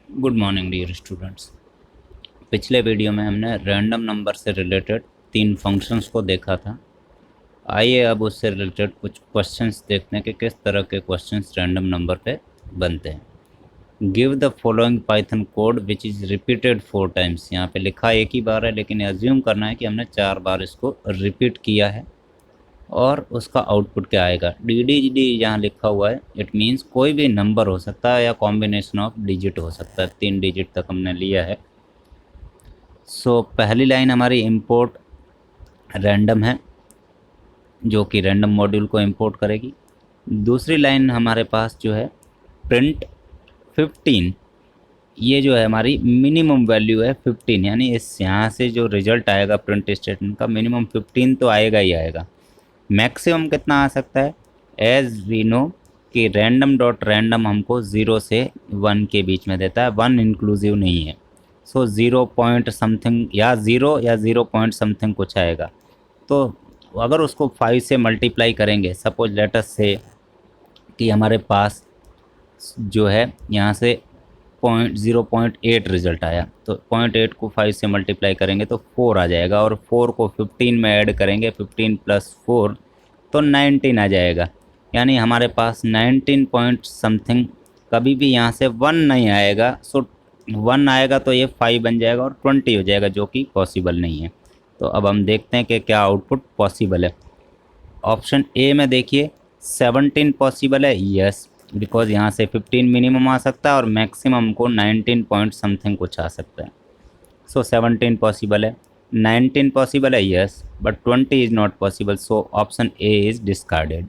Good morning dear students. पिछले video में हमने रैंडम नंबर से रिलेटेड 3 फंक्शंस को देखा था। आइए अब उससे रिलेटेड कुछ क्वेश्चंस देखते हैं कि किस तरह के क्वेश्चंस रैंडम नंबर पे बनते हैं। Give the following Python code which is repeated 4 times. यहाँ पे लिखा एक ही बार है, लेकिन एज्यूम करना है कि हमने 4 बार इसको रिपीट किया है और उसका आउटपुट क्या आएगा। डी डी डी यहाँ लिखा हुआ है, इट मीन्स कोई भी नंबर हो सकता है या कॉम्बिनेशन ऑफ डिजिट हो सकता है। 3 डिजिट तक हमने लिया है। पहली लाइन हमारी इंपोर्ट रैंडम है, जो कि रैंडम मॉड्यूल को इंपोर्ट करेगी। दूसरी लाइन हमारे पास जो है प्रिंट 15, ये जो है हमारी मिनिमम वैल्यू है 15, यानी इस यहाँ से जो रिजल्ट आएगा प्रिंट स्टेटमेंट का मिनिमम 15 तो आएगा ही आएगा। मैक्सिमम कितना आ सकता है, एज वी नो कि रैंडम डॉट रैंडम हमको 0 से 1 के बीच में देता है, 1 इंक्लूसिव नहीं है। 0 पॉइंट समथिंग या 0 या 0 पॉइंट समथिंग कुछ आएगा। तो अगर उसको 5 से मल्टीप्लाई करेंगे, सपोज लेटस से कि हमारे पास जो है यहाँ से 0.8 रिजल्ट आया, तो 0.8 को 5 से मल्टीप्लाई करेंगे तो 4 आ जाएगा, और 4 को 15 में ऐड करेंगे, 15 प्लस 4 तो 19 आ जाएगा। यानी हमारे पास 19 पॉइंट समथिंग, कभी भी यहाँ से 1 नहीं आएगा। 1 आएगा तो ये 5 बन जाएगा और 20 हो जाएगा, जो कि पॉसिबल नहीं है। तो अब हम देखते हैं कि क्या आउटपुट पॉसिबल है। ऑप्शन ए में देखिए 17 पॉसिबल है, यस, बिकॉज यहाँ से 15 मिनिमम आ सकता है और मैक्सिमम को 19 पॉइंट समथिंग कुछ आ सकता है। 17 पॉसिबल है, 19 पॉसिबल है, yes, but 20 is not possible, so option A is discarded.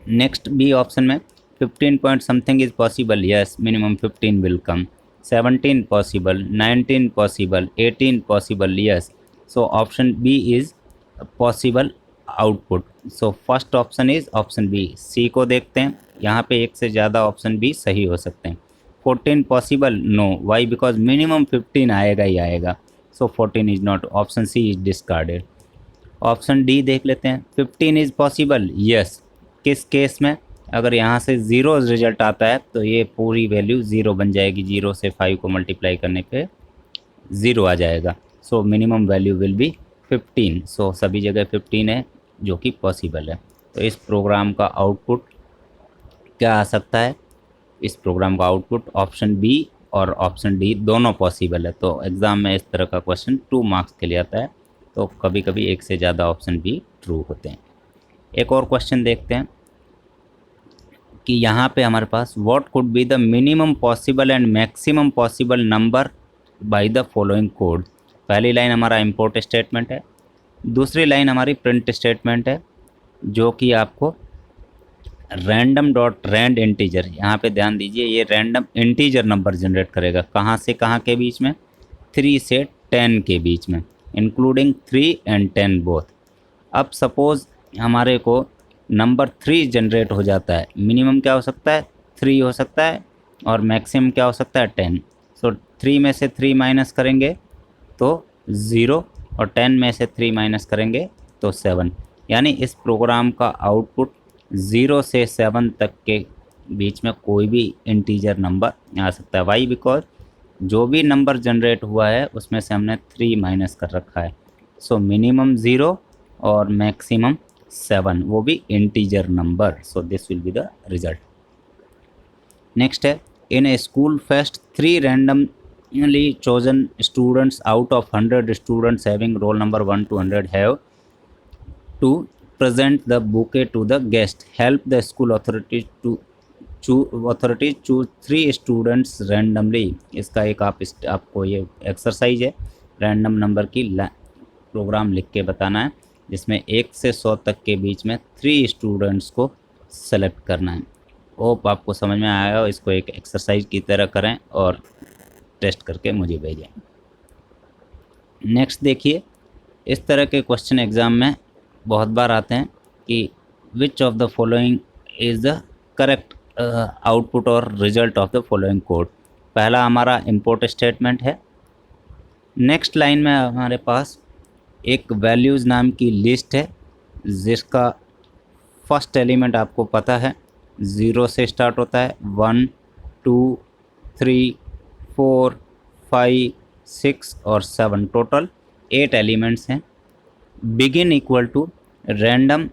Next B option में 15 point something is possible, yes, minimum 15 will come. 17 possible, 19 possible, 18 possible, yes, so option B is possible output. First option is option B. C को देखते हैं, यहाँ पे एक से ज़्यादा option B सही हो सकते हैं। 14 possible, no, why, because minimum 15 आएगा ही आएगा। 14 is not, option C is discarded. Option D देख लेते हैं, 15 इज पॉसिबल, यस। किस केस में, अगर यहाँ से 0 रिजल्ट आता है तो ये पूरी वैल्यू 0 बन जाएगी, 0 से 5 को मल्टीप्लाई करने पे 0 आ जाएगा। Minimum value will be 15। सभी जगह 15 है, जो कि पॉसिबल है। तो इस प्रोग्राम का आउटपुट क्या आ सकता है, इस प्रोग्राम का आउटपुट ऑप्शन बी और ऑप्शन डी दोनों पॉसिबल है। तो एग्ज़ाम में इस तरह का क्वेश्चन 2 मार्क्स के लिए आता है, तो कभी कभी एक से ज़्यादा ऑप्शन भी ट्रू होते हैं। एक और क्वेश्चन देखते हैं कि यहाँ पे हमारे पास what could be the minimum possible and maximum possible number by the following code. पहली लाइन हमारा इंपोर्ट स्टेटमेंट है, दूसरी लाइन हमारी प्रिंट स्टेटमेंट है, जो कि आपको रैंडम डॉट रैंड इंटीजर, यहाँ पे ध्यान दीजिए, ये रैंडम इंटीजर नंबर जनरेट करेगा। कहाँ से कहाँ के बीच में, 3 से 10 के बीच में, इंक्लूडिंग 3 एंड 10 बोथ। अब सपोज़ हमारे को नंबर 3 जनरेट हो जाता है, मिनिमम क्या हो सकता है, 3 हो सकता है, और मैक्सिमम क्या हो सकता है, 10। 3 में से 3 माइनस करेंगे तो 0, और 10 में से 3 माइनस करेंगे तो 7। यानी इस प्रोग्राम का आउटपुट 0 से 7 तक के बीच में कोई भी इंटीजर नंबर आ सकता है। वाई, बिकॉज जो भी नंबर जनरेट हुआ है उसमें से हमने 3 माइनस कर रखा है। मिनिमम 0 और मैक्सिमम 7, वो भी integer number. This will be the result. Next है, इन ए school fest 3 randomly chosen students out of 100 students having roll number 1 to 100 have to present the bouquet to the guest. Help the school authorities choose 3 students randomly। इसका एक आपको ये exercise है, random number की programme लिख के बताना है, जिसमें 1 से 100 तक के बीच में 3 स्टूडेंट्स को सेलेक्ट करना है। होप आपको समझ में आया हो। इसको एक एक्सरसाइज की तरह करें और टेस्ट करके मुझे भेजें। नेक्स्ट देखिए, इस तरह के क्वेश्चन एग्ज़ाम में बहुत बार आते हैं कि which of the following is the correct output और result of the following code. पहला हमारा इंपोर्ट स्टेटमेंट है। नेक्स्ट लाइन में हमारे पास एक वैल्यूज़ नाम की लिस्ट है, जिसका फर्स्ट एलिमेंट आपको पता है 0 से स्टार्ट होता है, 1 2 3 4, 5, 6 और 7, टोटल 8 एलिमेंट्स हैं। Begin equal to random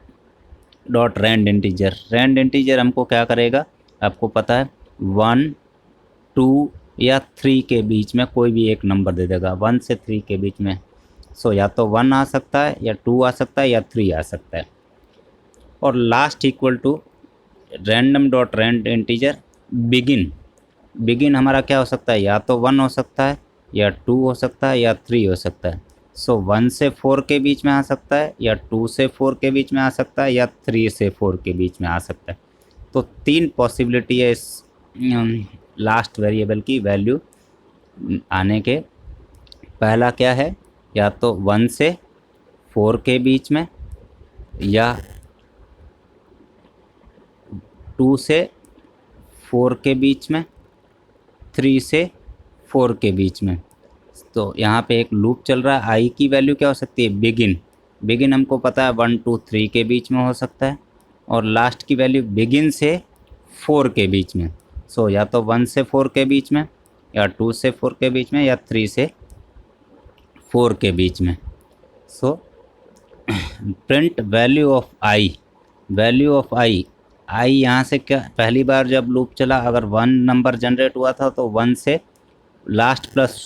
dot rand integer. Rand integer हमको क्या करेगा, आपको पता है 1, 2 या 3 के बीच में कोई भी एक नंबर दे देगा, 1 से 3 के बीच में। सो या तो 1 आ सकता है या 2 आ सकता है या 3 आ सकता है। और last equal to random dot rand integer begin. Begin हमारा क्या हो सकता है, या तो 1 हो सकता है या 2 हो सकता है या 3 हो सकता है। सो 1 से 4 के बीच में आ सकता है या 2 से 4 के बीच में आ सकता है या 3 से 4 के बीच में आ सकता है। तो 3 पॉसिबिलिटी है इस लास्ट वेरिएबल की वैल्यू आने के। पहला क्या है, या तो 1 से 4 के बीच में या 2 से 4 के बीच में, 3 से 4 के बीच में। तो यहाँ पे एक लूप चल रहा है। आई की वैल्यू क्या हो सकती है, बिगिन। बिगिन हमको पता है 1, 2, 3 के बीच में हो सकता है। और लास्ट की वैल्यू बिगिन से 4 के बीच में। सो या तो 1 से 4 के बीच में या 2 से 4 के बीच में या 3 से 4 के बीच में। So print value of I. Value of I, I यहाँ से क्या, पहली बार जब लूप चला अगर 1 नंबर जनरेट हुआ था तो 1 से लास्ट प्लस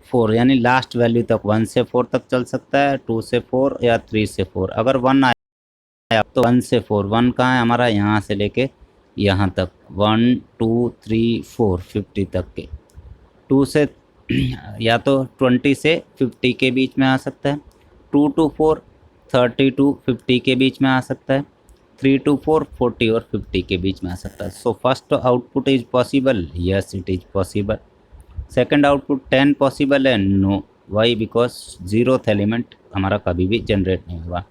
4 यानी लास्ट वैल्यू तक 1 से 4 तक चल सकता है, 2 से 4 या 3 से 4। अगर 1 आया तो 1 से 4, 1 कहाँ है हमारा, यहाँ से लेके यहाँ तक 1, 2, 3, 4, 50 तक के। 2 से या तो 20 से 50 के बीच में आ सकता है, 2 to 4 30 to 50 के बीच में आ सकता है, 3 to 4 40 और 50 के बीच में आ सकता है। So first output is possible, yes it is possible. Second output 10 possible है, no. Why, because 0th element हमारा कभी भी जनरेट नहीं हुआ।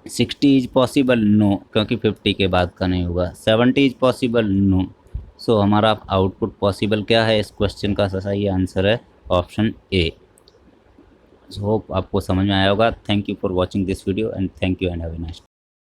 60 इज पॉसिबल, नो, क्योंकि 50 के बाद का नहीं होगा। 70 इज पॉसिबल, नो। सो हमारा आउटपुट पॉसिबल क्या है, इस क्वेश्चन का सही आंसर है ऑप्शन ए। होप आपको समझ में आया होगा। Thank you for watching this video and thank you and have a nice day.